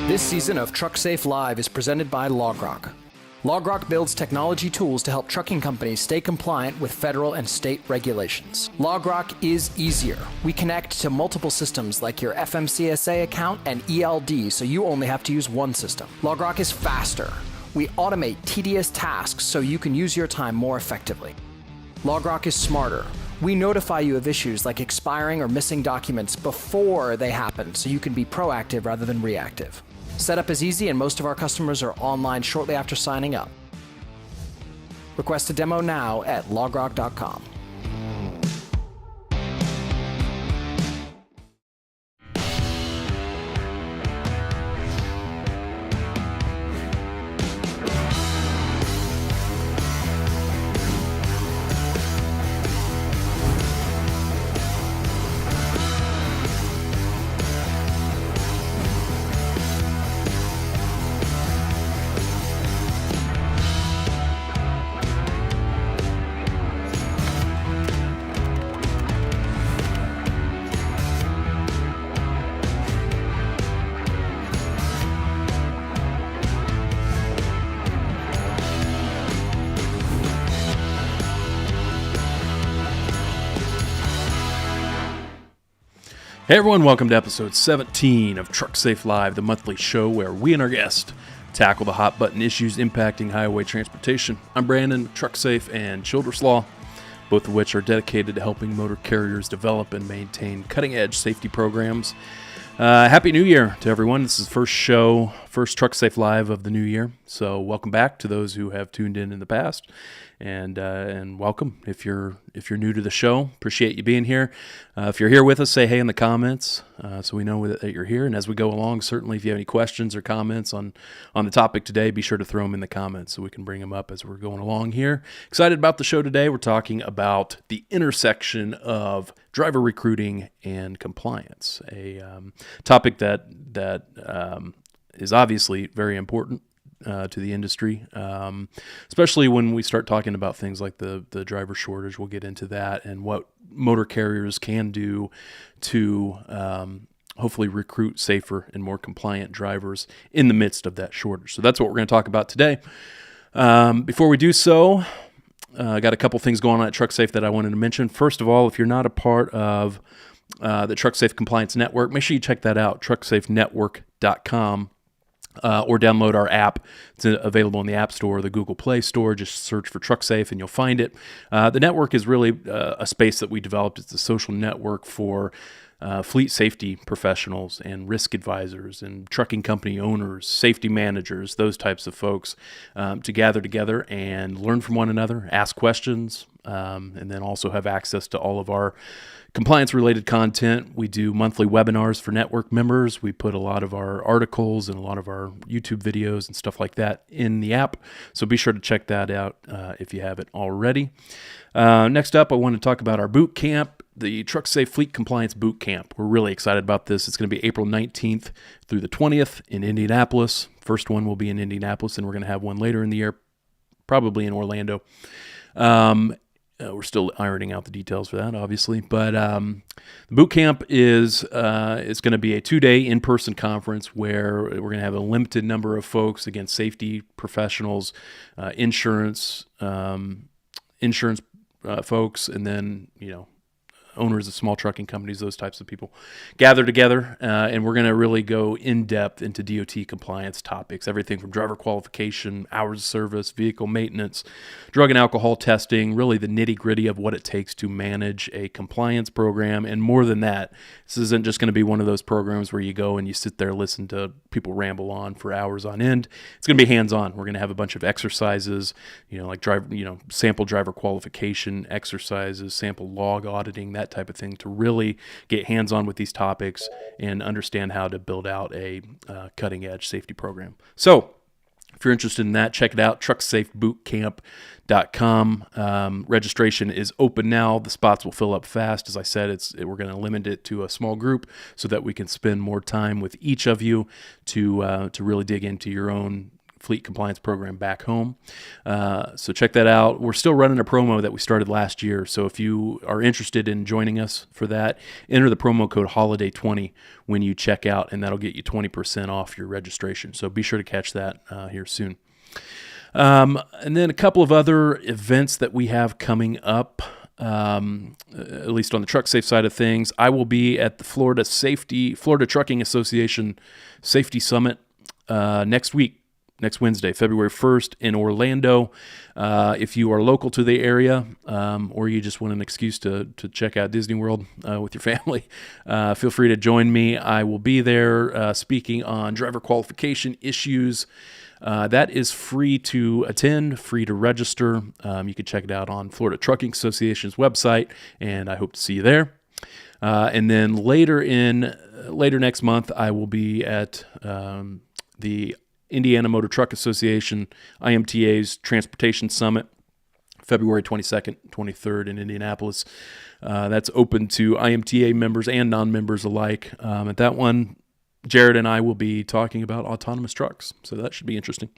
This season of Trucksafe Live is presented by LogRock. LogRock builds technology tools to help trucking companies stay compliant with federal and state regulations. LogRock is easier. We connect to multiple systems like your FMCSA account and ELD, so you only have to use one system. LogRock is faster. We automate tedious tasks so you can use your time more effectively. LogRock is smarter. We notify you of issues like expiring or missing documents before they happen, so you can be proactive rather than reactive. Setup is easy, and most of our customers are online shortly after signing up. Request a demo now at logrock.com. Hey everyone, welcome to episode 17 of Trucksafe Live, the monthly show where we and our guests tackle the hot button issues impacting highway transportation. I'm Brandon, Trucksafe and Childress Law, both of which are dedicated to helping motor carriers develop and maintain cutting-edge safety programs. Happy New Year to everyone. This is the first Trucksafe Live of the new year. So welcome back to those who have tuned in the past, and welcome if you're new to the show. Appreciate you being here. If you're here with us, say hey in the comments so we know that you're here. And as we go along, certainly if you have any questions or comments on the topic today, be sure to throw them in the comments so we can bring them up as we're going along here. Excited about the show today. We're talking about the intersection of driver recruiting and compliance, a topic that is obviously very important to the industry, especially when we start talking about things like the driver shortage. We'll get into that and what motor carriers can do to hopefully recruit safer and more compliant drivers in the midst of that shortage. So that's what we're going to talk about today. Before we do so, I got a couple things going on at Trucksafe that I wanted to mention. First of all, if you're not a part of the Trucksafe Compliance Network, make sure you check that out, trucksafenetwork.com. Or download our app. It's available in the App Store or the Google Play Store. Just search for Trucksafe and you'll find it. The network is really a space that we developed. It's a social network for fleet safety professionals and risk advisors and trucking company owners, safety managers, those types of folks to gather together and learn from one another, ask questions, and then also have access to all of our compliance-related content. We do monthly webinars for network members. We put a lot of our articles and a lot of our YouTube videos and stuff like that in the app. So be sure to check that out if you haven't already. Next up, I want to talk about our boot camp, the Trucksafe Fleet Compliance Boot Camp. We're really excited about this. It's going to be April 19th through the 20th in Indianapolis. First one will be in Indianapolis, and we're going to have one later in the year, probably in Orlando. We're still ironing out the details for that, obviously. But the boot camp is it's going to be a 2-day in-person conference where we're going to have a limited number of folks, again, safety professionals, insurance folks, and then, owners of small trucking companies, those types of people, gather together, and we're going to really go in-depth into DOT compliance topics, everything from driver qualification, hours of service, vehicle maintenance, drug and alcohol testing, really the nitty-gritty of what it takes to manage a compliance program. And more than that, this isn't just going to be one of those programs where you go and you sit there, listen to people ramble on for hours on end. It's going to be hands-on. We're going to have a bunch of exercises, like sample driver qualification exercises, sample log auditing, that type of thing, to really get hands-on with these topics and understand how to build out a cutting-edge safety program. So if you're interested in that, check it out, trucksafebootcamp.com. Registration is open now. The spots will fill up fast. As I said, we're going to limit it to a small group so that we can spend more time with each of you to really dig into your own fleet compliance program back home. So check that out. We're still running a promo that we started last year. So if you are interested in joining us for that, enter the promo code HOLIDAY20 when you check out, and that'll get you 20% off your registration. So be sure to catch that here soon. And then a couple of other events that we have coming up. At least on the Trucksafe side of things, I will be at the Florida Trucking Association Safety Summit next Wednesday, February 1st in Orlando. If you are local to the area, or you just want an excuse to check out Disney World with your family, feel free to join me. I will be there speaking on driver qualification issues. That is free to attend, free to register. You can check it out on Florida Trucking Association's website, and I hope to see you there. And then later next month, I will be at the Indiana Motor Truck Association, IMTA's Transportation Summit, February 22nd, 23rd in Indianapolis. That's open to IMTA members and non-members alike. At that one, Jared and I will be talking about autonomous trucks, so that should be interesting.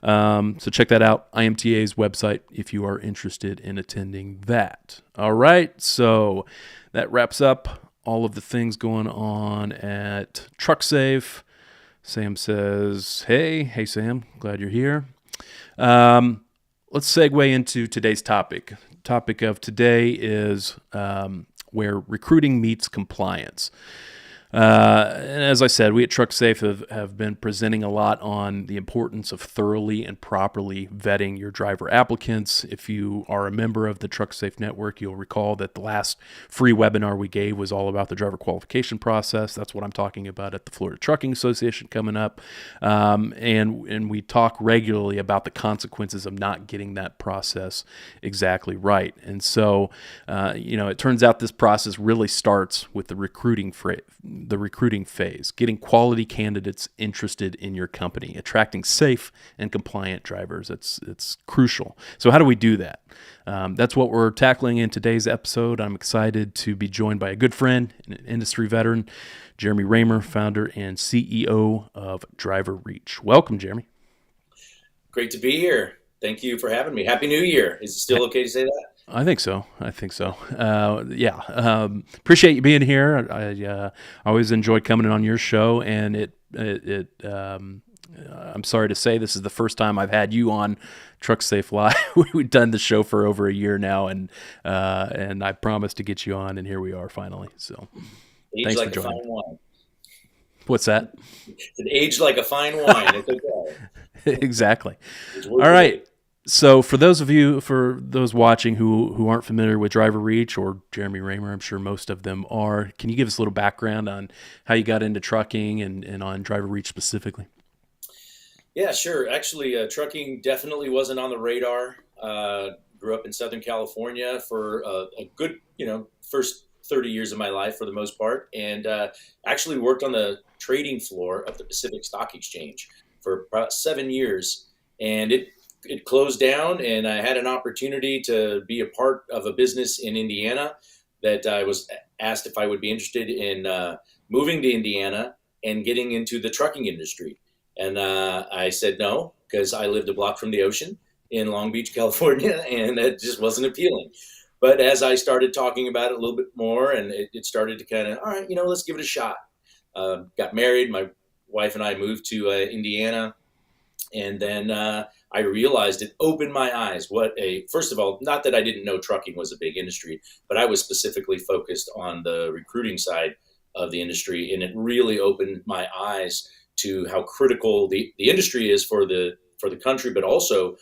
So check that out, IMTA's website, if you are interested in attending that. All right, so that wraps up all of the things going on at Trucksafe. Sam says, hey Sam, glad you're here. Let's segue into today's topic. Topic of today is where recruiting meets compliance. And as I said, we at Trucksafe have been presenting a lot on the importance of thoroughly and properly vetting your driver applicants. If you are a member of the Trucksafe network, you'll recall that the last free webinar we gave was all about the driver qualification process. That's what I'm talking about at the Florida Trucking Association coming up. And we talk regularly about the consequences of not getting that process exactly right. And so, it turns out this process really starts with the recruiting phase, getting quality candidates interested in your company, attracting safe and compliant drivers. It's crucial. So how do we do that? That's what we're tackling in today's episode. I'm excited to be joined by a good friend, an industry veteran, Jeremy Reymer, founder and CEO of DriverReach. Welcome, Jeremy. Great to be here. Thank you for having me. Happy New Year. Is it still okay to say that? I think so. Appreciate you being here. I always enjoyed coming in on your show, and I'm sorry to say this is the first time I've had you on Trucksafe Live. We've done the show for over a year now, and I promised to get you on, and here we are finally. So, thanks like for joining. A fine wine. What's that? It's aged like a fine wine. It's okay. Exactly. All right. So for those watching who aren't familiar with DriverReach or Jeremy Reymer, I'm sure most of them are, can you give us a little background on how you got into trucking and on DriverReach specifically? Yeah, sure. Actually, trucking definitely wasn't on the radar. Grew up in Southern California for a good, first 30 years of my life for the most part, and actually worked on the trading floor of the Pacific Stock Exchange for about 7 years. And it closed down, and I had an opportunity to be a part of a business in Indiana that I was asked if I would be interested in moving to Indiana and getting into the trucking industry. And I said no, because I lived a block from the ocean in Long Beach, California, and it just wasn't appealing. But as I started talking about it a little bit more, and it started to kind of, all right, let's give it a shot. Got married. My wife and I moved to Indiana, and then I realized it opened my eyes. First of all, not that I didn't know trucking was a big industry, but I was specifically focused on the recruiting side of the industry. And it really opened my eyes to how critical the industry is for the country. But also,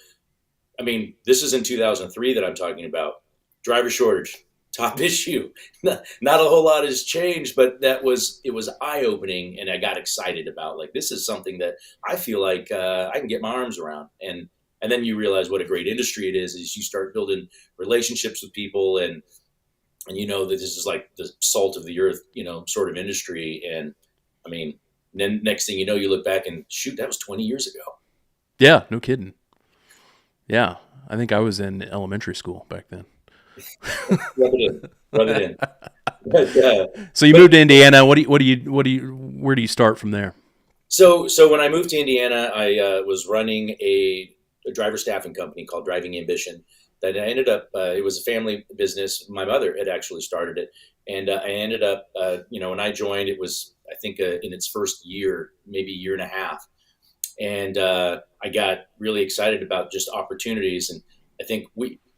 this is in 2003 that I'm talking about. Driver shortage, top issue. Not a whole lot has changed, but it was eye-opening, and I got excited about, this is something that I feel like I can get my arms around. And then you realize what a great industry it is you start building relationships with people, and that this is like the salt of the earth, sort of industry. And then next thing you know, you look back and shoot, that was 20 years ago. Yeah, no kidding. Yeah, I think I was in elementary school back then. Rub it in. But, so you moved to Indiana. Where do you start from there? So when I moved to Indiana, I was running a driver staffing company called Driving Ambition. That I ended up, it was a family business. My mother had actually started it, and I ended up, when I joined, it was I think in its first year, maybe year and a half, and I got really excited about just opportunities. And I think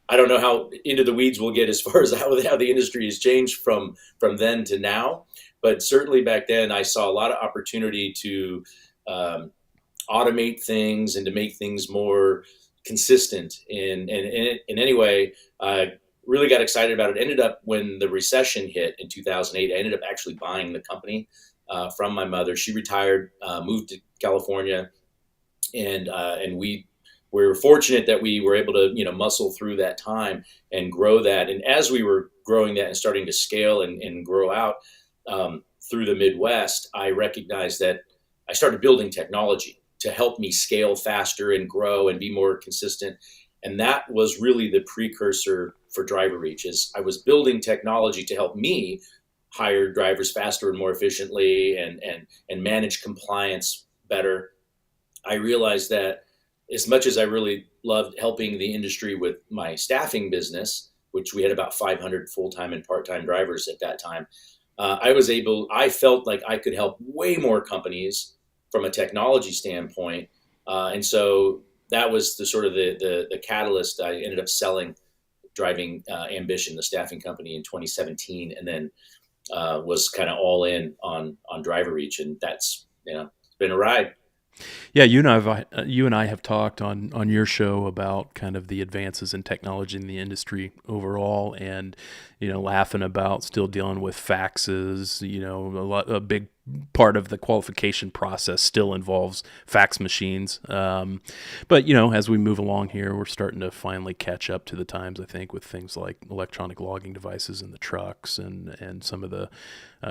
I don't know how into the weeds we'll get as far as how the industry has changed from then to now, but certainly back then I saw a lot of opportunity to um, automate things and to make things more consistent. In any way, I really got excited about it. Ended up when the recession hit in 2008, I ended up actually buying the company from my mother. She retired, moved to California, and we were fortunate that we were able to muscle through that time and grow that. And as we were growing that and starting to scale and grow out through the Midwest, I recognized that I started building technology to help me scale faster and grow and be more consistent. And that was really the precursor for DriverReach. Is I was building technology to help me hire drivers faster and more efficiently and manage compliance better. I realized that as much as I really loved helping the industry with my staffing business, which we had about 500 full-time and part-time drivers at that time, I felt like I could help way more companies from a technology standpoint. And so that was the sort of the catalyst. I ended up selling Driving Ambition, the staffing company, in 2017, and then was kind of all in on DriverReach. And that's, it's been a ride. Yeah, you and I have talked on your show about kind of the advances in technology in the industry overall, and laughing about still dealing with faxes. A big part of the qualification process still involves fax machines. But as we move along here, we're starting to finally catch up to the times, I think, with things like electronic logging devices in the trucks and some of the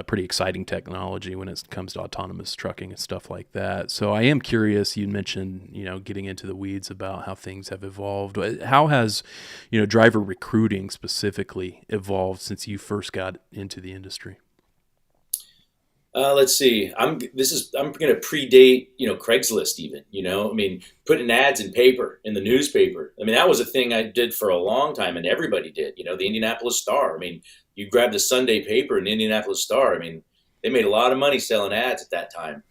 pretty exciting technology when it comes to autonomous trucking and stuff like that. So I am curious, you mentioned, getting into the weeds about how things have evolved. How has, driver recruiting specifically evolved since you first got into the industry? Let's see. I'm going to predate, Craigslist even, I mean, putting ads in paper, in the newspaper. I mean, that was a thing I did for a long time, and everybody did, the Indianapolis Star. I mean, you grab the Sunday paper in the Indianapolis Star. I mean, they made a lot of money selling ads at that time.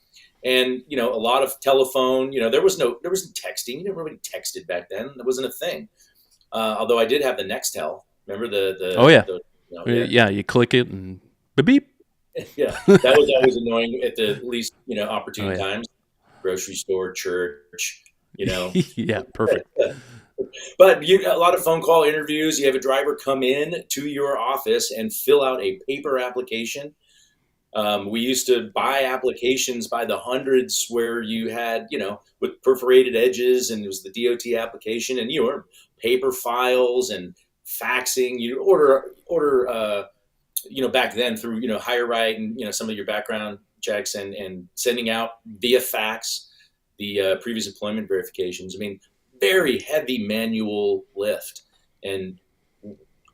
And, a lot of telephone, there wasn't texting. Nobody texted back then. That wasn't a thing. Although I did have the Nextel. Remember Oh yeah. Yeah. Yeah. You click it and beep, beep. Yeah, that was always annoying at the least, Oh opportune yeah. times. Grocery store, church, Yeah. Perfect. But a lot of phone call interviews. You have a driver come in to your office and fill out a paper application. We used to buy applications by the hundreds where you had, with perforated edges, and it was the DOT application, and paper files and faxing. You order back then through, HireRight and, some of your background checks and sending out via fax the previous employment verifications. I mean, very heavy manual lift. And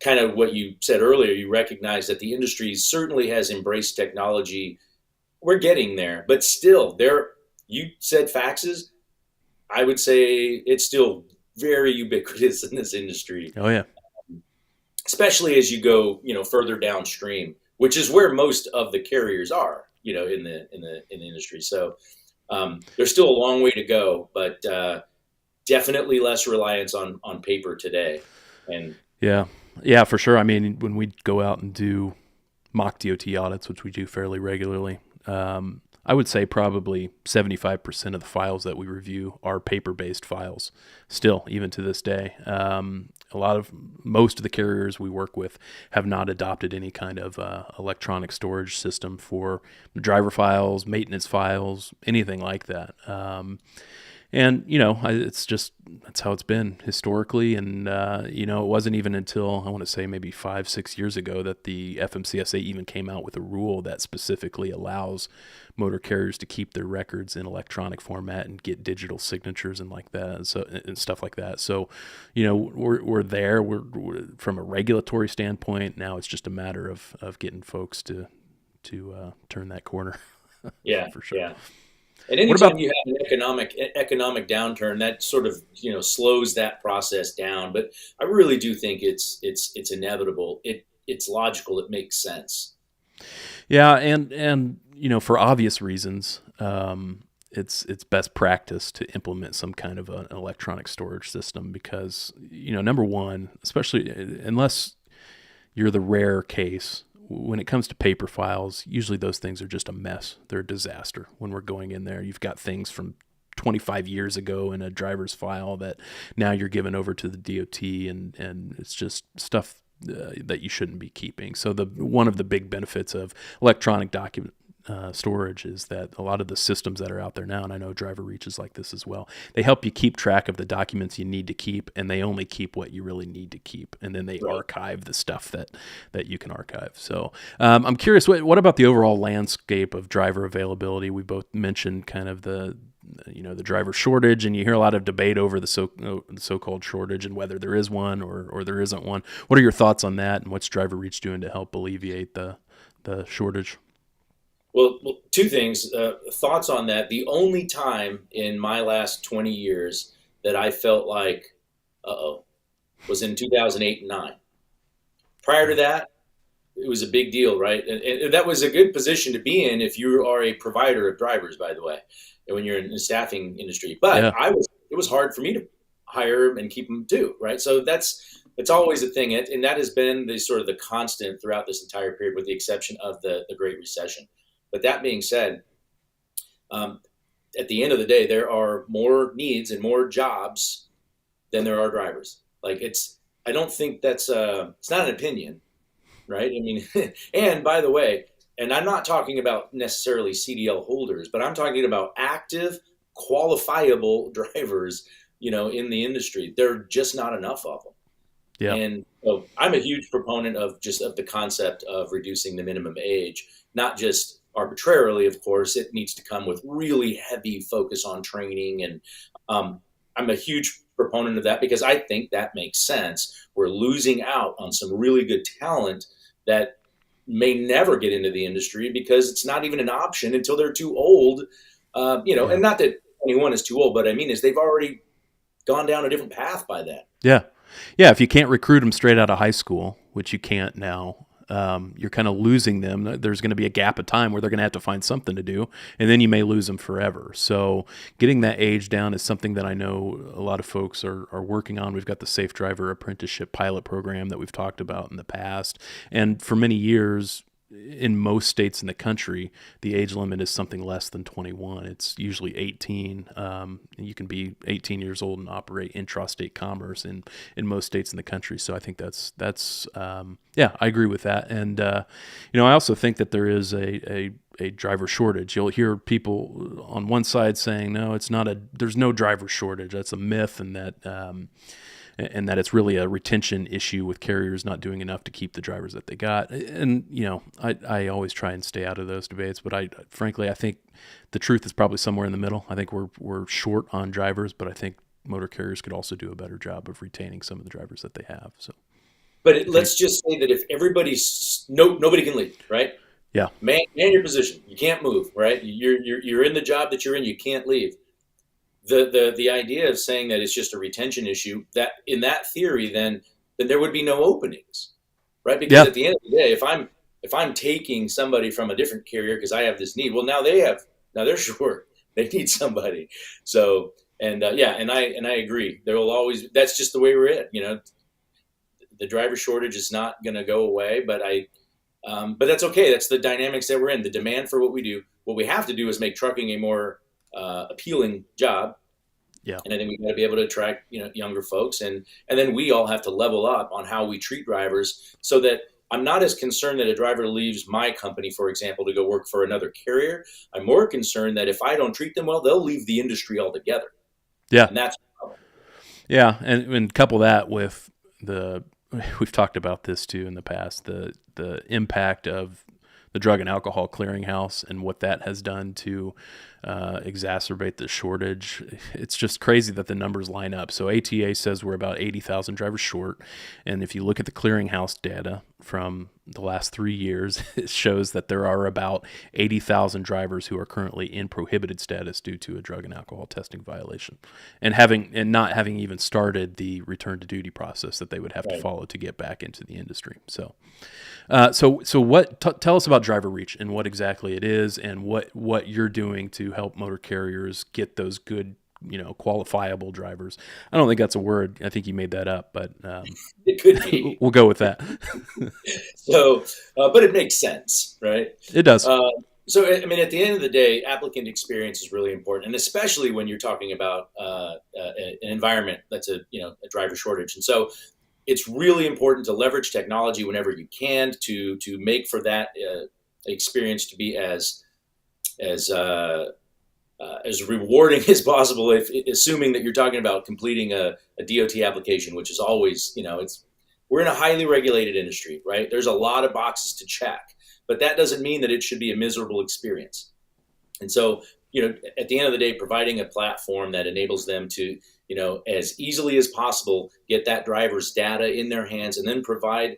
kind of what you said earlier, you recognize that the industry certainly has embraced technology. We're getting there, but still you said faxes. I would say it's still very ubiquitous in this industry. Oh yeah. Especially as you go, further downstream, which is where most of the carriers are, in the industry. So there's still a long way to go, but definitely less reliance on paper today. And yeah, for sure. I mean, when we go out and do mock DOT audits, which we do fairly regularly, I would say probably 75% of the files that we review are paper-based files still, even to this day. Most of the carriers we work with have not adopted any kind of electronic storage system for driver files, maintenance files, anything like that. And, that's how it's been historically. And, it wasn't even until, I want to say maybe 5-6 years ago that the FMCSA even came out with a rule that specifically allows motor carriers to keep their records in electronic format and get digital signatures and like that. And stuff like that. So, we're there. We're from a regulatory standpoint. Now it's just a matter of getting folks to turn that corner. Yeah, for sure. yeah. And What anytime about you have an economic downturn, that sort of slows that process down. But I really do think it's inevitable. It's logical. It makes sense. Yeah, and for obvious reasons, it's best practice to implement some kind of an electronic storage system because number one, especially unless you're the rare case. When it comes to paper files, usually those things are just a mess. They're a disaster. When we're going in there, you've got things from 25 years ago in a driver's file that now you're giving over to the DOT, and it's just stuff that you shouldn't be keeping. So one of the big benefits of electronic document storage is that a lot of the systems that are out there now, and I know DriverReach is like this as well, they help you keep track of the documents you need to keep, and they only keep what you really need to keep, and then they archive the stuff that you can archive. So I'm curious, what about the overall landscape of driver availability? We both mentioned kind of the driver shortage, and you hear a lot of debate over the so-called shortage and whether there is one or there isn't one. What are your thoughts on that, and what's DriverReach doing to help alleviate the shortage? Well, two things. Thoughts on that. The only time in my last 20 years that I felt like, was in 2008 and 9. Prior to that, it was a big deal, right? And that was a good position to be in if you are a provider of drivers, by the way, when you're in the staffing industry. But it was hard for me to hire and keep them too, right? So it's always a thing, and that has been the sort of the constant throughout this entire period, with the exception of the Great Recession. But that being said, at the end of the day, there are more needs and more jobs than there are drivers. I don't think it's not an opinion, right? I mean, and by the way, and I'm not talking about necessarily CDL holders, but I'm talking about active, qualifiable drivers, in the industry. There are just not enough of them. Yeah. And so I'm a huge proponent of the concept of reducing the minimum age, not just arbitrarily, of course. It needs to come with really heavy focus on training. And I'm a huge proponent of that because I think that makes sense. We're losing out on some really good talent that may never get into the industry because it's not even an option until they're too old. And not that anyone is too old, but I mean, they've already gone down a different path by then. Yeah. Yeah. If you can't recruit them straight out of high school, which you can't now, you're kind of losing them. There's going to be a gap of time where they're going to have to find something to do, and then you may lose them forever. So getting that age down is something that I know a lot of folks are working on. We've got the Safe Driver Apprenticeship Pilot Program that we've talked about in the past. And for many years, in most states in the country, the age limit is something less than 21. It's usually 18. You can be 18 years old and operate intrastate commerce in most states in the country. So I think that's I agree with that. And I also think that there is a driver shortage. You'll hear people on one side saying, no, there's no driver shortage. That's a myth, and that it's really a retention issue with carriers not doing enough to keep the drivers that they got. And, I always try and stay out of those debates, but I think the truth is probably somewhere in the middle. I think we're short on drivers, but I think motor carriers could also do a better job of retaining some of the drivers that they have. So, but let's just say that if nobody can leave, right? Yeah. Man your position. You can't move, right? You're in the job that you're in. You can't leave. The idea of saying that it's just a retention issue, that in that theory, then there would be no openings, right? Because at the end of the day, if I'm taking somebody from a different carrier because I have this need, well, now they're short. They need somebody. So, and I agree. There will always, that's just the way we're in, the driver shortage is not going to go away, but but that's okay. That's the dynamics that we're in, the demand for what we do. What we have to do is make trucking a more appealing job. Yeah. And I think we've got to be able to attract, younger folks. And then we all have to level up on how we treat drivers so that I'm not as concerned that a driver leaves my company, for example, to go work for another carrier. I'm more concerned that if I don't treat them well, they'll leave the industry altogether. Yeah. And that's the problem. Yeah. And couple that with we've talked about this too in the past, the impact of the Drug and Alcohol Clearinghouse and what that has done to exacerbate the shortage. It's just crazy that the numbers line up. So ATA says we're about 80,000 drivers short. And if you look at the clearinghouse data from the last 3 years, it shows that there are about 80,000 drivers who are currently in prohibited status due to a drug and alcohol testing violation, and not having even started the return to duty process that they would have to follow to get back into the industry. So tell us about DriverReach and what exactly it is, and what you're doing to help motor carriers get those good, qualifiable drivers. I don't think that's a word. I think you made that up, but it could be. We'll go with that. So, but it makes sense, right? It does. So, I mean, at the end of the day, applicant experience is really important, and especially when you're talking about an environment that's a driver shortage. And so, it's really important to leverage technology whenever you can to make for that experience to be as rewarding as possible. If assuming that you're talking about completing a DOT application, which is always, we're in a highly regulated industry, right? There's a lot of boxes to check, but that doesn't mean that it should be a miserable experience. And so, at the end of the day, providing a platform that enables them to, as easily as possible, get that driver's data in their hands, and then provide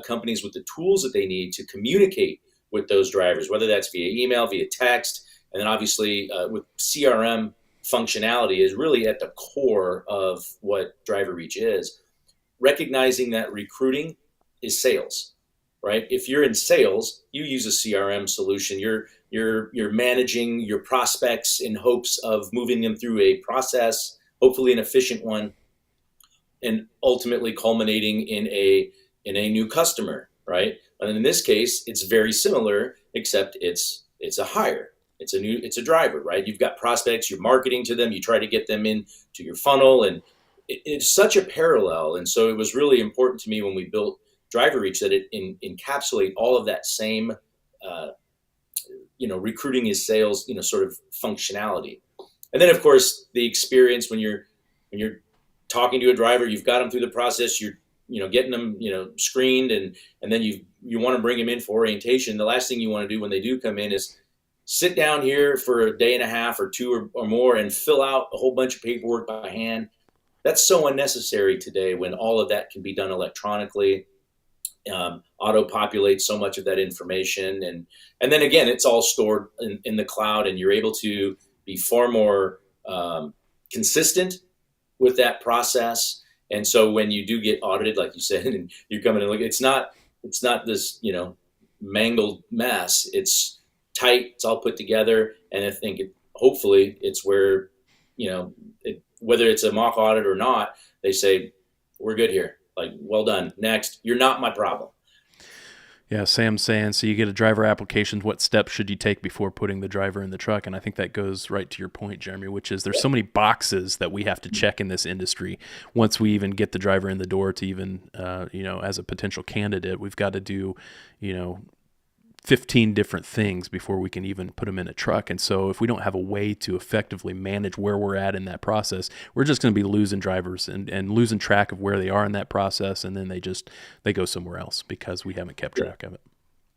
companies with the tools that they need to communicate with those drivers, whether that's via email, via text, and then obviously with CRM functionality is really at the core of what DriverReach is. Recognizing that recruiting is sales, right? If you're in sales, you use a CRM solution. You're managing your prospects in hopes of moving them through a process, hopefully an efficient one, and ultimately culminating in a new customer, right? And in this case, it's very similar, except it's a hire. It's a driver, right? You've got prospects, you're marketing to them, you try to get them into your funnel, and it's such a parallel. And so it was really important to me when we built DriverReach that it encapsulate all of that same, recruiting is sales, sort of functionality. And then, of course, the experience when you're talking to a driver, you've got them through the process, you're getting them screened, and then you want to bring them in for orientation. The last thing you want to do when they do come in is sit down here for a day and a half or two or more and fill out a whole bunch of paperwork by hand. That's so unnecessary today when all of that can be done electronically. Auto-populate so much of that information, and then again, it's all stored in the cloud, and you're able to be far more consistent with that process. And so when you do get audited, like you said, and you're coming in, look, it's not this mangled mess. It's tight. It's all put together, and I think hopefully it's where whether it's a mock audit or not, they say we're good here. Like, well done. Next, you're not my problem. Yeah, Sam's saying, so you get a driver application, what steps should you take before putting the driver in the truck? And I think that goes right to your point, Jeremy, which is there's so many boxes that we have to check in this industry. Once we even get the driver in the door to even, as a potential candidate, we've got to do, 15 different things before we can even put them in a truck. And so if we don't have a way to effectively manage where we're at in that process, we're just going to be losing drivers and losing track of where they are in that process. And then they go somewhere else because we haven't kept track of it.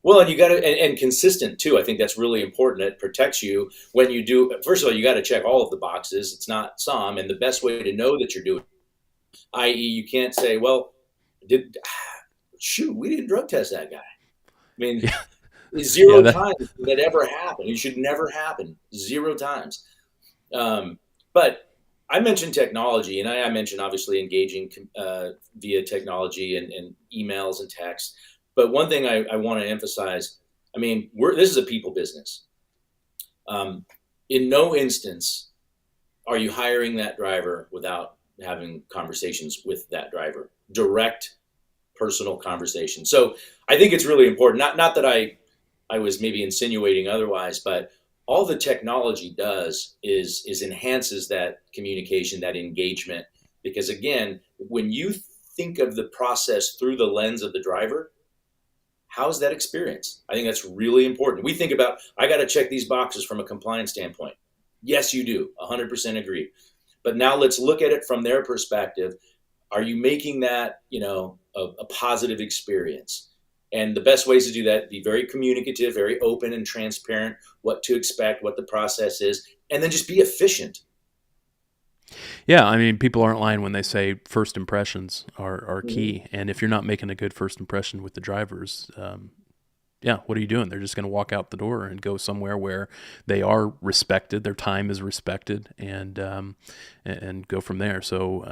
Well, and you got to, and consistent too. I think that's really important. It protects you when you do. First of all, you got to check all of the boxes. It's not some. And the best way to know that you're doing, i.e. you can't say, well, we didn't drug test that guy. I mean, yeah. Zero times that ever happened. It should never happen. 0 times. But I mentioned technology, and I mentioned obviously engaging via technology and emails and text. But one thing I want to emphasize, I mean, this is a people business. In no instance are you hiring that driver without having conversations with that driver, direct personal conversation. So I think it's really important. Not that I was maybe insinuating otherwise, but all the technology does is enhances that communication, that engagement. Because again, when you think of the process through the lens of the driver, how's that experience? I think that's really important. We think about, I got to check these boxes from a compliance standpoint. Yes, you do. 100% agree. But now let's look at it from their perspective. Are you making that, a positive experience? And the best ways to do that, be very communicative, very open and transparent, what to expect, what the process is, and then just be efficient. Yeah, I mean, people aren't lying when they say first impressions are key. And if you're not making a good first impression with the drivers, yeah, what are you doing? They're just going to walk out the door and go somewhere where they are respected, their time is respected, and go from there. So,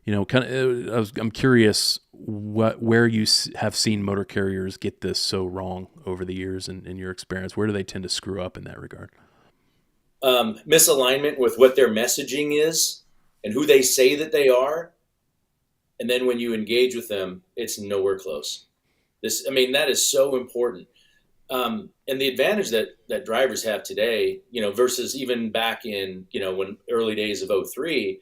I'm curious where you have seen motor carriers get this so wrong over the years in your experience. Where do they tend to screw up in that regard? Misalignment with what their messaging is and who they say that they are. And then when you engage with them, it's nowhere close. That is so important. And the advantage that drivers have today, versus even back in, when early days of '03,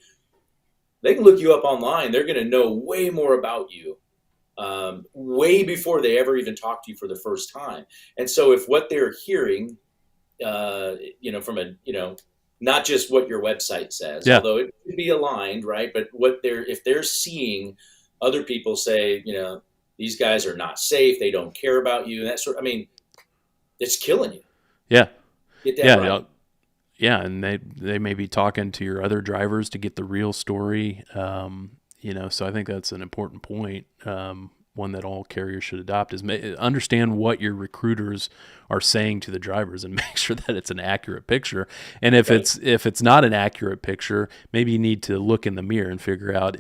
they can look you up online. They're going to know way more about you, way before they ever even talk to you for the first time. And so if what they're hearing, from not just what your website says, Yeah. although it could be aligned, right? But if they're seeing other people say, these guys are not safe, they don't care about you, and that it's killing you. Yeah. Get that right. Yeah, and they may be talking to your other drivers to get the real story. So I think that's an important point. One that all carriers should adopt is understand what your recruiters are saying to the drivers and make sure that it's an accurate picture. And if it's not an accurate picture, maybe you need to look in the mirror and figure out,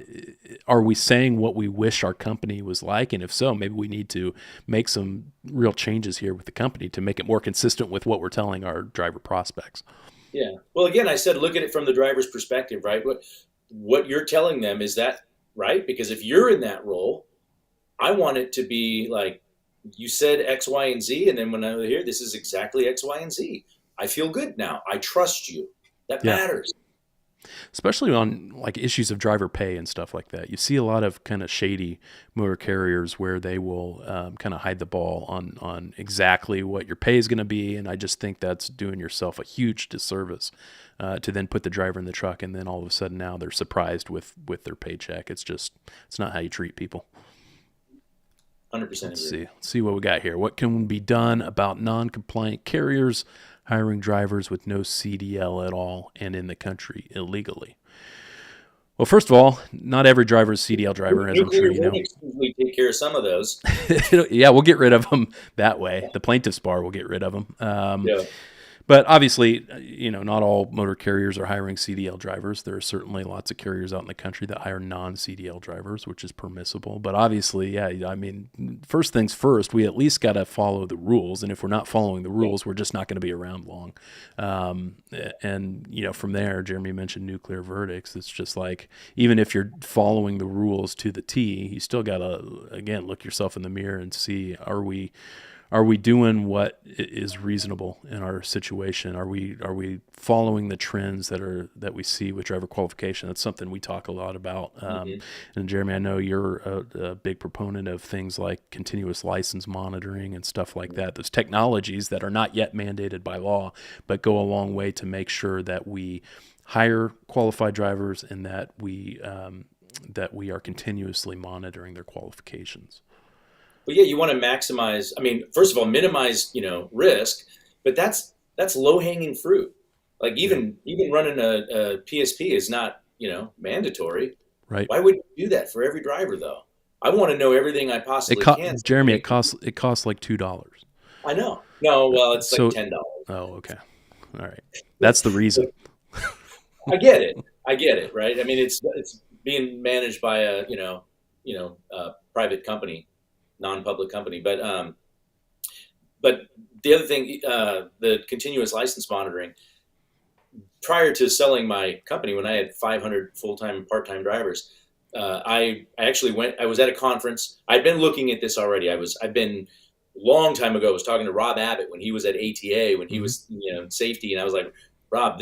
are we saying what we wish our company was like? And if so, maybe we need to make some real changes here with the company to make it more consistent with what we're telling our driver prospects. Yeah. Well, again, I said, look at it from the driver's perspective, right? What you're telling them, is that right? Because if you're in that role, I want it to be like, you said X, Y, and Z, and then when I hear this is exactly X, Y, and Z, I feel good now. I trust you. That matters. Especially on like issues of driver pay and stuff like that. You see a lot of kind of shady motor carriers where they will kind of hide the ball on exactly what your pay is going to be, and I just think that's doing yourself a huge disservice to then put the driver in the truck, and then all of a sudden now they're surprised with their paycheck. It's not how you treat people. 100% Let's see what we got here. What can be done about non-compliant carriers hiring drivers with no CDL at all and in the country illegally? Well, first of all, not every driver is a CDL driver, as I'm sure you know. We take care of some of those. Yeah, we'll get rid of them that way. The plaintiff's bar will get rid of them. Yeah. But obviously, not all motor carriers are hiring CDL drivers. There are certainly lots of carriers out in the country that hire non-CDL drivers, which is permissible. But obviously, first things first, we at least got to follow the rules. And if we're not following the rules, we're just not going to be around long. From there, Jeremy mentioned nuclear verdicts. It's just like, even if you're following the rules to the T, you still got to, again, look yourself in the mirror and see, are we doing what is reasonable in our situation? Are we following the trends that we see with driver qualification? That's something we talk a lot about. And Jeremy, I know you're a big proponent of things like continuous license monitoring and stuff like that. Those technologies that are not yet mandated by law, but go a long way to make sure that we hire qualified drivers and that we are continuously monitoring their qualifications. But yeah, you want to maximize. First of all, minimize, risk, but that's low-hanging fruit. Like even running a PSP is not, mandatory. Right. Why would you do that for every driver though? I want to know everything I possibly can. Jeremy, it costs like $2. I know. No, well, it's like $10. Oh, okay. All right. That's the reason. I get it. Right. It's being managed by a, private company, non-public company. But the other thing, the continuous license monitoring, prior to selling my company, when I had 500 full-time and part-time drivers, I was at a conference. I'd been looking at this already. I've been long time ago, I was talking to Rob Abbott when he was at ATA, when he was, safety. And I was like, Rob,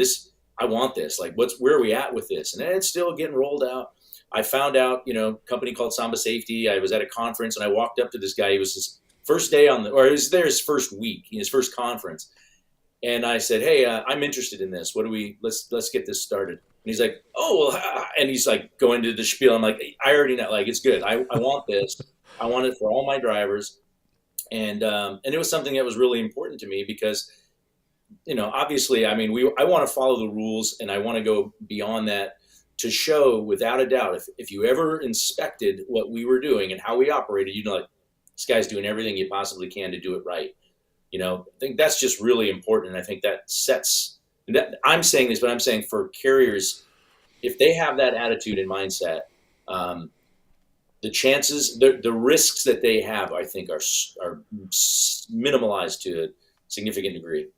I want this. Like, where are we at with this? And it's still getting rolled out. I found out, company called Samba Safety. I was at a conference and I walked up to this guy. He was his first day it was there his first week, his first conference. And I said, hey, I'm interested in this. Let's get this started. And he's like, oh, well, and he's like going to the spiel. I'm like, I already know, like, it's good. I want this. I want it for all my drivers. And it was something that was really important to me because, obviously, I mean, I want to follow the rules and I want to go beyond that to show without a doubt, if you ever inspected what we were doing and how we operated, like, this guy's doing everything he possibly can to do it right. I think that's just really important. And I think that sets that. I'm saying this, but I'm saying for carriers, if they have that attitude and mindset, the chances, the risks that they have, I think, are minimalized to a significant degree.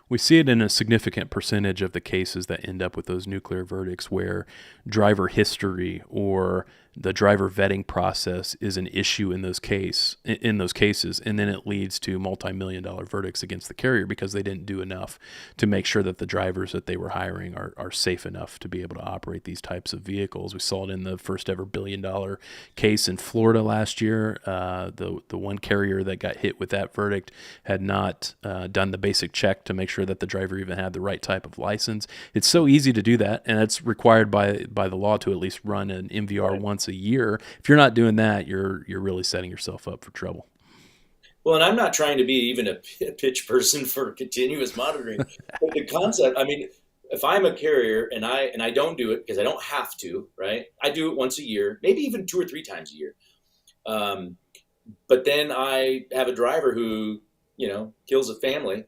We see it in a significant percentage of the cases that end up with those nuclear verdicts where driver history or the driver vetting process is an issue in those cases, and then it leads to multi-million-dollar verdicts against the carrier because they didn't do enough to make sure that the drivers that they were hiring are safe enough to be able to operate these types of vehicles. We saw it in the first ever $1 billion case in Florida last year. The one carrier that got hit with that verdict had not done the basic check to make sure that the driver even had the right type of license. It's so easy to do that, and it's required by the law to at least run an MVR once a year. If you're not doing that, you're really setting yourself up for trouble. Well, and I'm not trying to be even a pitch person for continuous monitoring, but the concept, I mean, if I'm a carrier and I don't do it because I don't have to, right? I do it once a year, maybe even 2 or 3 times a year. But then I have a driver who, kills a family.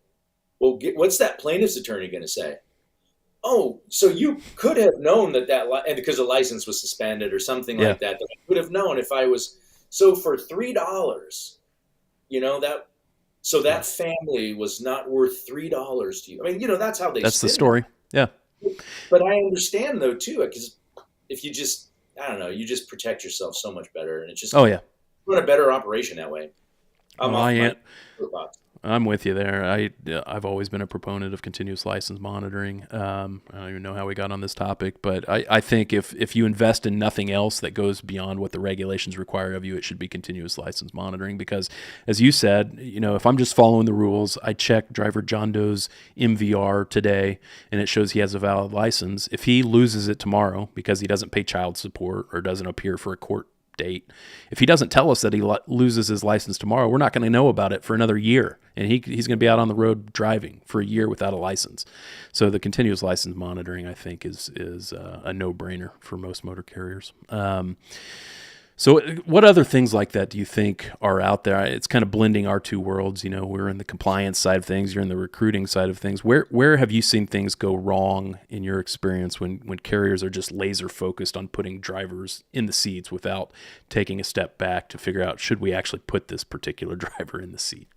Well, what's that plaintiff's attorney going to say? Oh, so you could have known that and because the license was suspended or something like that I could have known if I was, so for $3, that family was not worth $3 to you. I mean, that's how that's the story. Yeah. But I understand though too, because if you just, I don't know, you just protect yourself so much better, and it's just run a better operation that way. I'm with you there. I've always been a proponent of continuous license monitoring. I don't even know how we got on this topic, but I think if you invest in nothing else that goes beyond what the regulations require of you, it should be continuous license monitoring. Because, as you said, if I'm just following the rules, I check driver John Doe's MVR today, and it shows he has a valid license. If he loses it tomorrow because he doesn't pay child support or doesn't appear for a court date, if he doesn't tell us that he loses his license tomorrow, we're not going to know about it for another year, and he's going to be out on the road driving for a year without a license. So the continuous license monitoring, I think, is a no-brainer for most motor carriers. So what other things like that do you think are out there? It's kind of blending our two worlds. We're in the compliance side of things. You're in the recruiting side of things. Where have you seen things go wrong in your experience when carriers are just laser focused on putting drivers in the seats without taking a step back to figure out, should we actually put this particular driver in the seat?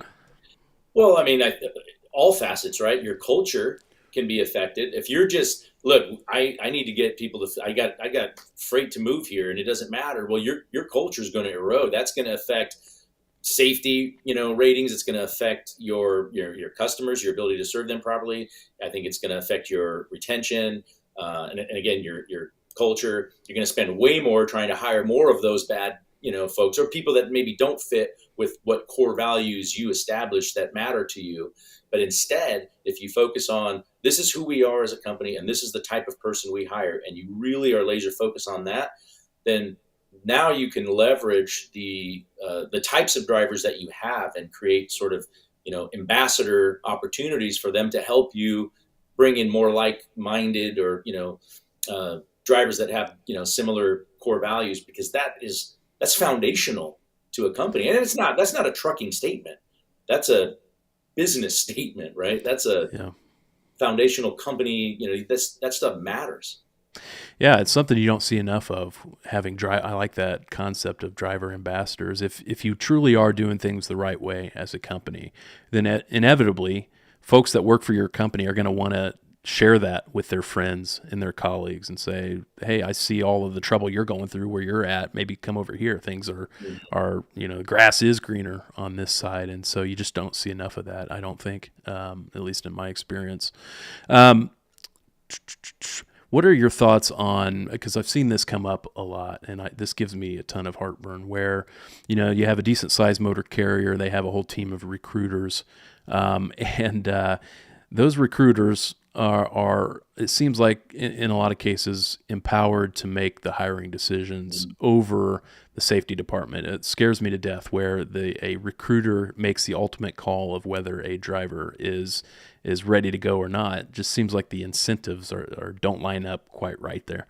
Well, I mean, all facets, right? Your culture can be affected. If you're just, look, I need to get people to, I got freight to move here and it doesn't matter. Well, your culture is going to erode. That's going to affect safety, ratings. It's going to affect your customers, your ability to serve them properly. I think it's going to affect your retention. And again, your culture. You're going to spend way more trying to hire more of those bad, folks, or people that maybe don't fit with what core values you establish that matter to you. But instead, if you focus on, this is who we are as a company, and this is the type of person we hire, and you really are laser focused on that, then now you can leverage the types of drivers that you have and create sort of, ambassador opportunities for them to help you bring in more like-minded or, drivers that have, similar core values, because that's foundational to a company. And that's not a trucking statement. That's a business statement, right? That's a foundational company. That stuff matters. Yeah, it's something you don't see enough of, having I like that concept of driver ambassadors. If you truly are doing things the right way as a company, then inevitably folks that work for your company are going to want to share that with their friends and their colleagues and say, hey, I see all of the trouble you're going through where you're at. Maybe come over here. Things are the grass is greener on this side. And so you just don't see enough of that, I don't think, at least in my experience. What are your thoughts on, because I've seen this come up a lot, and this gives me a ton of heartburn, where, you have a decent sized motor carrier, they have a whole team of recruiters, and those recruiters are it seems like in a lot of cases empowered to make the hiring decisions over the safety department. It scares me to death where a recruiter makes the ultimate call of whether a driver is ready to go or not. It just seems like the incentives are don't line up quite right there.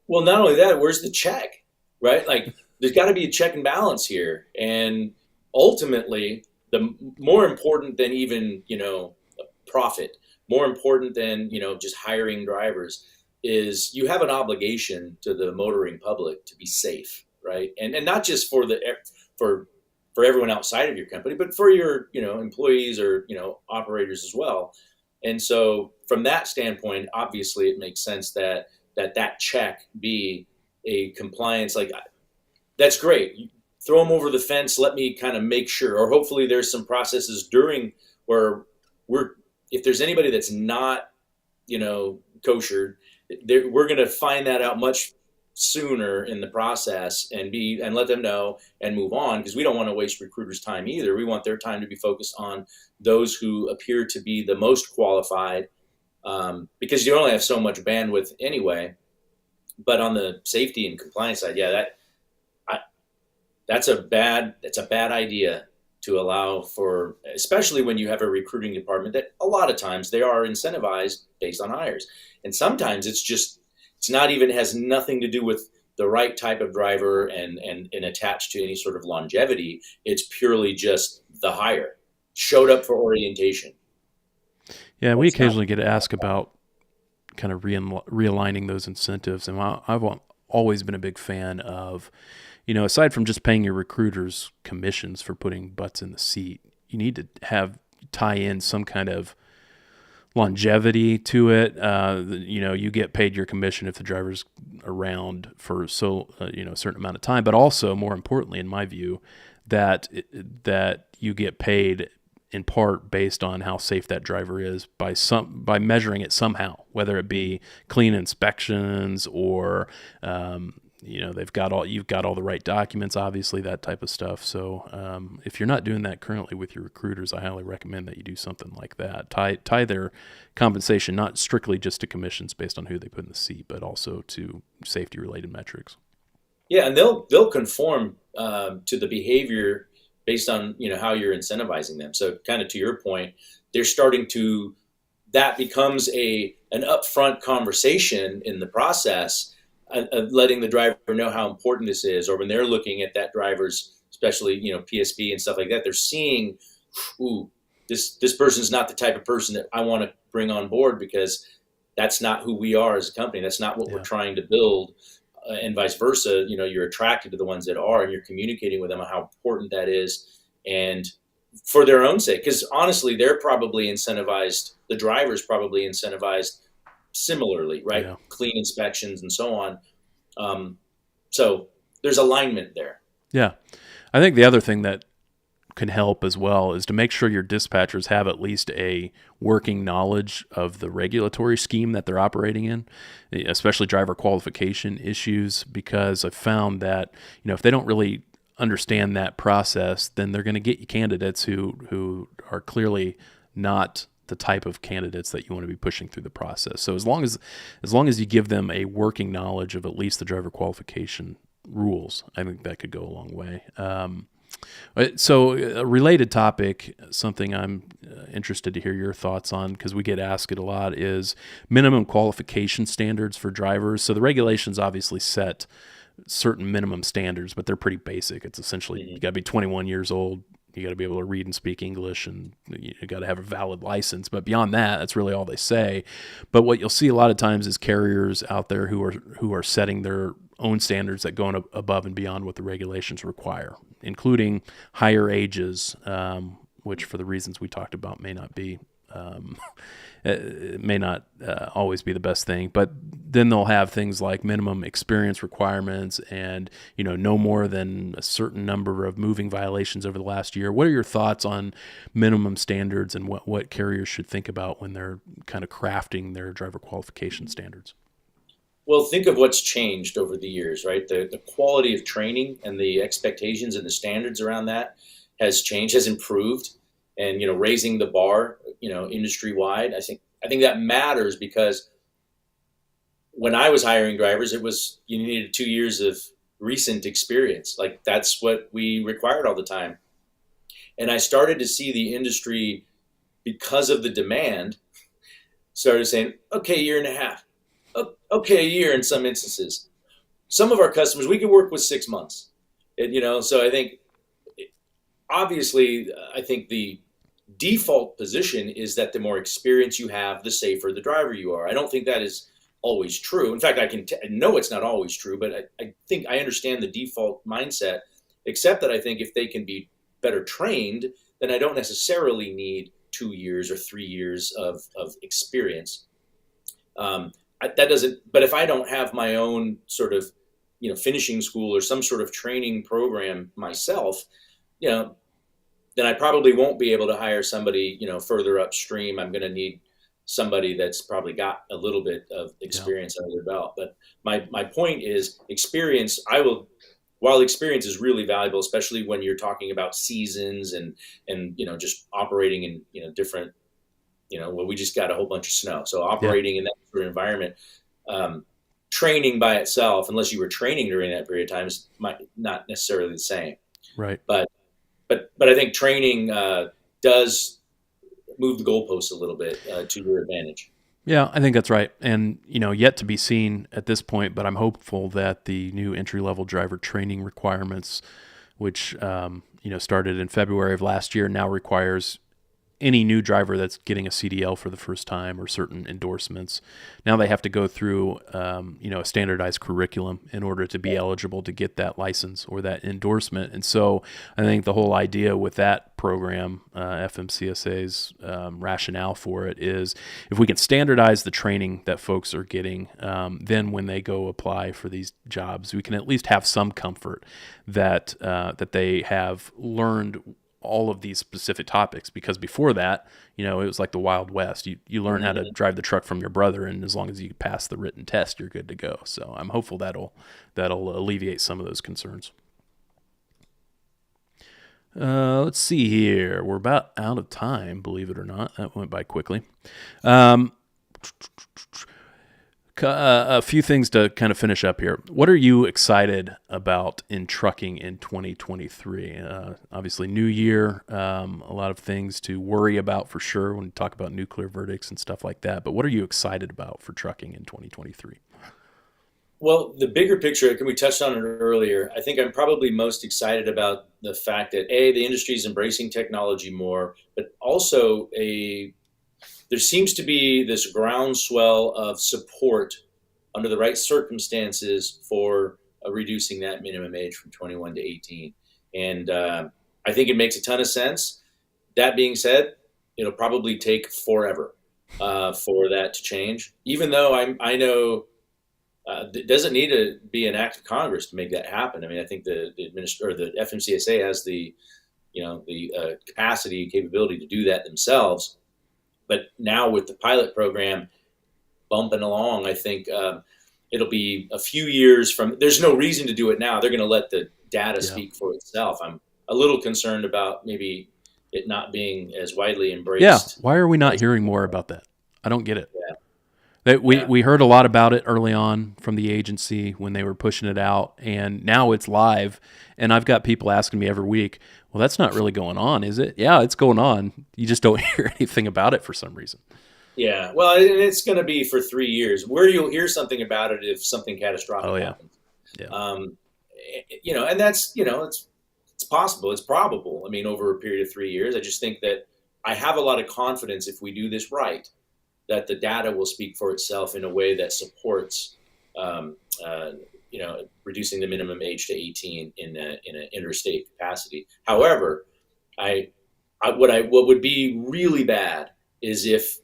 Well, not only that, where's the check, right? Like there's got to be a check and balance here. And ultimately, the more important than even, profit, more important than, just hiring drivers is you have an obligation to the motoring public to be safe, right? And not just for for everyone outside of your company, but for your, employees or, operators as well. And so from that standpoint, obviously it makes sense that check be a compliance, like that's great. You throw them over the fence. Let me kind of make sure, or hopefully there's some processes during where if there's anybody that's not, kosher, we're going to find that out much sooner in the process and let them know and move on, because we don't want to waste recruiters' time either. We want their time to be focused on those who appear to be the most qualified, because you only have so much bandwidth anyway. But on the safety and compliance side, that's a bad idea to allow for, especially when you have a recruiting department that a lot of times they are incentivized based on hires. And sometimes it's not even, has nothing to do with the right type of driver and attached to any sort of longevity. It's purely just the hire, showed up for orientation. Yeah, we occasionally get asked about kind of realigning those incentives. And I've always been a big fan of, aside from just paying your recruiters commissions for putting butts in the seat, you need to tie in some kind of longevity to it. You get paid your commission if the driver's around for a certain amount of time, but also more importantly, in my view, that you get paid in part based on how safe that driver is by measuring it somehow, whether it be clean inspections or, you've got all the right documents, obviously, that type of stuff. So if you're not doing that currently with your recruiters, I highly recommend that you do something like that. Tie their compensation not strictly just to commissions based on who they put in the seat, but also to safety related metrics. Yeah, and they'll conform to the behavior based on how you're incentivizing them. So kind of to your point, that becomes an upfront conversation in the process, letting the driver know how important this is, or when they're looking at that driver's, especially PSP and stuff like that, they're seeing, this person's not the type of person that I want to bring on board, because that's not who we are as a company. That's not what we're trying to build. And vice versa, you're attracted to the ones that are, and you're communicating with them on how important that is, and for their own sake. Because honestly, they're probably incentivized. The driver's probably incentivized similarly, right? Yeah. Clean inspections and so on. So there's alignment there. Yeah, I think the other thing that can help as well is to make sure your dispatchers have at least a working knowledge of the regulatory scheme that they're operating in, especially driver qualification issues, because I've found that, if they don't really understand that process, then they're going to get you candidates who are clearly not the type of candidates that you want to be pushing through the process. So as long as you give them a working knowledge of at least the driver qualification rules, I think that could go a long way. So a related topic, something I'm interested to hear your thoughts on, because we get asked it a lot, is minimum qualification standards for drivers. So the regulations obviously set certain minimum standards, but they're pretty basic. It's essentially you got to be 21 years old, you got to be able to read and speak English, and you got to have a valid license. But beyond that, that's really all they say. But what you'll see a lot of times is carriers out there who are setting their own standards that go above and beyond what the regulations require, including higher ages, which for the reasons we talked about may not always be the best thing. But then they'll have things like minimum experience requirements and, no more than a certain number of moving violations over the last year. What are your thoughts on minimum standards and what carriers should think about when they're kind of crafting their driver qualification standards? Well, think of what's changed over the years, right? The quality of training and the expectations and the standards around that has changed, has improved, and raising the bar, industry wide. I I think that matters because when I was hiring drivers, you needed 2 years of recent experience. Like that's what we required all the time. And I started to see the industry, because of the demand, started saying, okay, year and a half, okay, a year in some instances. Some of our customers, we can work with 6 months. So I think, obviously, I think the default position is that the more experience you have, the safer the driver you are. I don't think that is always true. In fact, I know it's not always true, but I think I understand the default mindset, except that I think if they can be better trained, then I don't necessarily need 2 years or 3 years of experience. But if I don't have my own sort of, finishing school or some sort of training program myself, then I probably won't be able to hire somebody, further upstream. I'm going to need somebody that's probably got a little bit of experience under their belt. But my point is experience. While experience is really valuable, especially when you're talking about seasons and just operating in different, we just got a whole bunch of snow. So operating in that sort of environment, training by itself, unless you were training during that period of time, is not necessarily the same. Right. But I think training does move the goalposts a little bit to your advantage. Yeah, I think that's right. And, yet to be seen at this point, but I'm hopeful that the new entry-level driver training requirements, which, started in February of last year, now requires any new driver that's getting a CDL for the first time or certain endorsements. Now they have to go through, a standardized curriculum in order to be eligible to get that license or that endorsement. And so I think the whole idea with that program, FMCSA's rationale for it is if we can standardize the training that folks are getting, then when they go apply for these jobs, we can at least have some comfort that they have learned all of these specific topics, because before that, it was like the Wild West. You learn how to drive the truck from your brother, and as long as you pass the written test, you're good to go. So I'm hopeful that'll alleviate some of those concerns. Let's see here. We're about out of time, believe it or not. That went by quickly. A few things to kind of finish up here. What are you excited about in trucking in 2023? Obviously, new year, a lot of things to worry about for sure when you talk about nuclear verdicts and stuff like that. But what are you excited about for trucking in 2023? Well, the bigger picture, we touched on it earlier. I think I'm probably most excited about the fact that the industry is embracing technology more, but also there seems to be this groundswell of support under the right circumstances for reducing that minimum age from 21 to 18. And I think it makes a ton of sense. That being said, it'll probably take forever for that to change, even though I know it doesn't need to be an act of Congress to make that happen. I mean, I think the FMCSA has the capacity and capability to do that themselves. But now with the pilot program bumping along, I think it'll be a few years from. There's no reason to do it now. They're going to let the data speak for itself. I'm a little concerned about maybe it not being as widely embraced. Yeah. Why are we not hearing more about that? I don't get it. Yeah. We heard a lot about it early on from the agency when they were pushing it out, and now it's live. And I've got people asking me every week, well, that's not really going on, is it? Yeah, it's going on. You just don't hear anything about it for some reason. Yeah, well, and it's going to be for 3 years. Where you'll hear something about it if something catastrophic happens. Yeah. And that's, it's possible. It's probable. I mean, over a period of 3 years, I just think that I have a lot of confidence if we do this right, that the data will speak for itself in a way that supports, reducing the minimum age to 18 in an interstate capacity. However, what would be really bad is if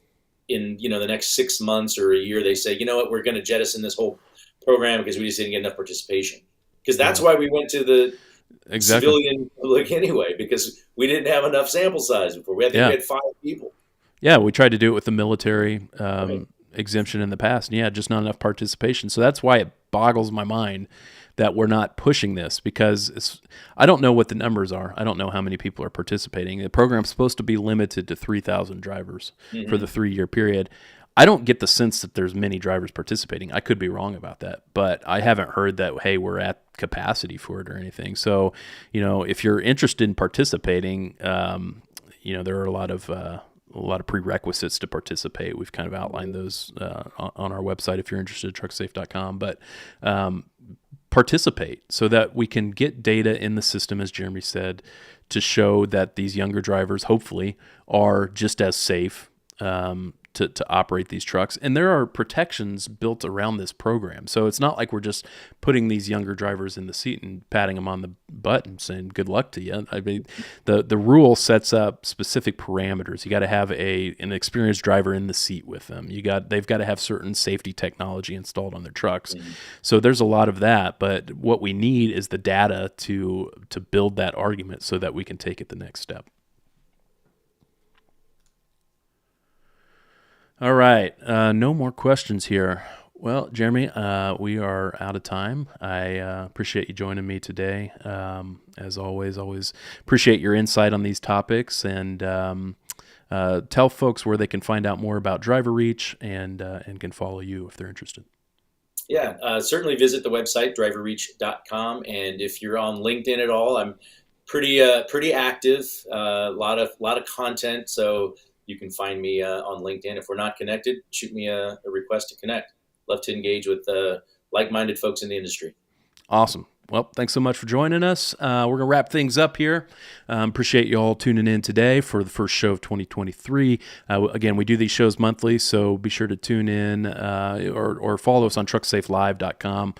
in the next 6 months or a year they say, you know what, we're going to jettison this whole program because we just didn't get enough participation. Because that's why we went to the civilian public anyway, because we didn't have enough sample size before. We had 5 people. Yeah, we tried to do it with the military exemption in the past, and just not enough participation. So that's why it boggles my mind that we're not pushing this, because I don't know what the numbers are. I don't know how many people are participating. The program's supposed to be limited to 3,000 drivers for the 3-year period. I don't get the sense that there's many drivers participating. I could be wrong about that, but I haven't heard that, hey, we're at capacity for it or anything. So, if you're interested in participating, there are a lot of prerequisites to participate. We've kind of outlined those on our website if you're interested, trucksafe.com. But participate so that we can get data in the system, as Jeremy said, to show that these younger drivers hopefully are just as safe to operate these trucks. And there are protections built around this program. So it's not like we're just putting these younger drivers in the seat and patting them on the butt and saying, good luck to you. I mean, the rule sets up specific parameters. You got to have an experienced driver in the seat with them. They've got to have certain safety technology installed on their trucks. Mm-hmm. So there's a lot of that, but what we need is the data to build that argument so that we can take it the next step. All right. No more questions here. Well, Jeremy, we are out of time. I appreciate you joining me today. As always appreciate your insight on these topics, and tell folks where they can find out more about DriverReach and can follow you if they're interested. Yeah, certainly visit the website, driverreach.com. And if you're on LinkedIn at all, I'm pretty active, a lot of content. So you can find me on LinkedIn. If we're not connected, shoot me a request to connect. Love to engage with like-minded folks in the industry. Awesome. Well, thanks so much for joining us. We're going to wrap things up here. Appreciate you all tuning in today for the first show of 2023. Again, we do these shows monthly, so be sure to tune in or follow us on trucksafelive.com.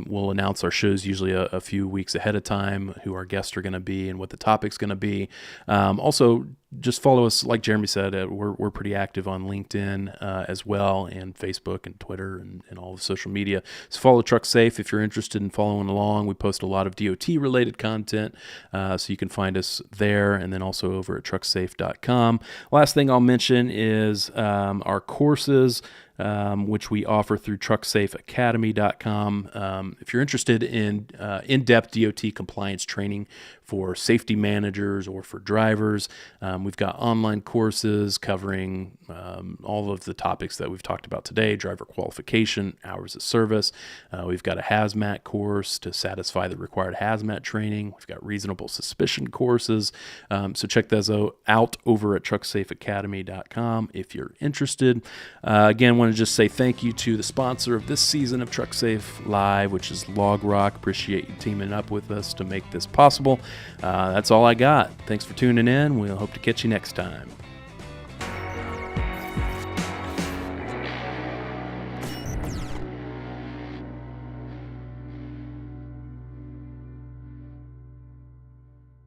We'll announce our shows usually a few weeks ahead of time, who our guests are going to be and what the topic's going to be. Also, just follow us, like Jeremy said, we're pretty active on LinkedIn as well, and Facebook and Twitter and all the social media. So follow Trucksafe if you're interested in following along. We post a lot of DOT-related content, so you can find us there, and then also over at trucksafe.com. Last thing I'll mention is our courses, which we offer through trucksafeacademy.com. If you're interested in in-depth DOT compliance training for safety managers or for drivers, we've got online courses covering all of the topics that we've talked about today: driver qualification, hours of service. We've got a hazmat course to satisfy the required hazmat training. We've got reasonable suspicion courses. So check those out over at trucksafeacademy.com if you're interested. Again, want to just say thank you to the sponsor of this season of Trucksafe Live, which is LogRock. Appreciate you teaming up with us to make this possible. That's all I got. Thanks for tuning in. We'll hope to catch you next time.